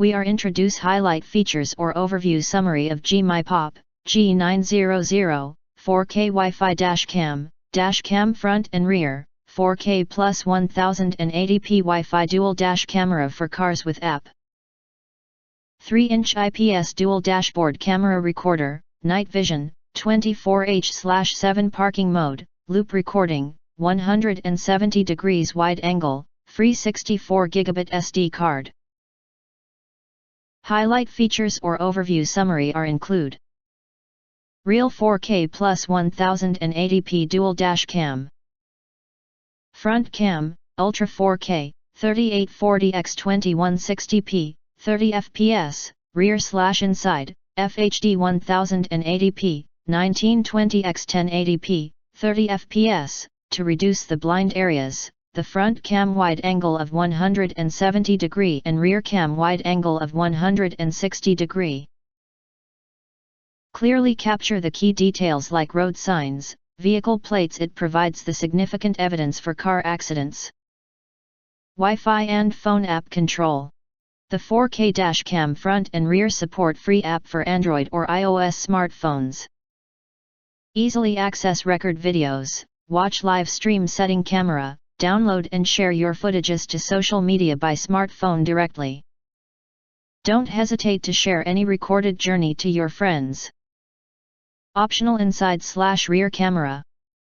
we are introduce highlight features or overview summary of GMAIPOP G900 4K Wi-Fi dash cam front and rear, 4K plus 1080p Wi-Fi dual dash camera for cars with app. 3-inch IPS dual dashboard camera recorder, night vision, 24h/7 parking mode, loop recording, 170 degrees wide angle, free 64 GB SD card. Highlight features or overview summary are include: Real 4K plus 1080p dual dash cam, front cam, Ultra 4K, 3840x2160p, 30 fps, rear/inside, FHD 1080p, 1920x1080p, 30 fps, to reduce the blind areas. The front cam wide angle of 170 degree and rear cam wide angle of 160 degree. Clearly capture the key details like road signs, vehicle plates. It provides the significant evidence for car accidents. Wi-Fi and phone app control. The 4K dash cam front and rear support free app for Android or iOS smartphones. Easily access record videos, watch live stream setting camera, download and share your footages to social media by smartphone directly. Don't hesitate to share any recorded journey to your friends. Optional inside/rear camera.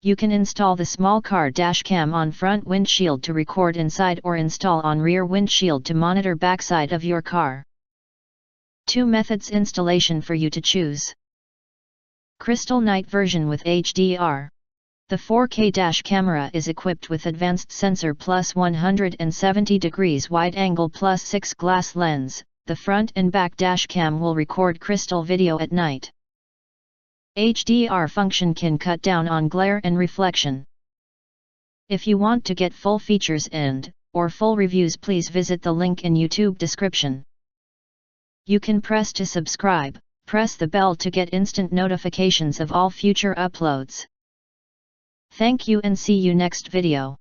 You can install the small car dash cam on front windshield to record inside or install on rear windshield to monitor backside of your car. 2 methods installation for you to choose. Crystal night version with HDR. The 4K dash camera is equipped with advanced sensor plus 170 degrees wide angle plus 6 glass lens. The front and back dash cam will record crystal video at night. HDR function can cut down on glare and reflection. If you want to get full features or full reviews, please visit the link in YouTube description. You can press to subscribe, press the bell to get instant notifications of all future uploads. Thank you and see you next video.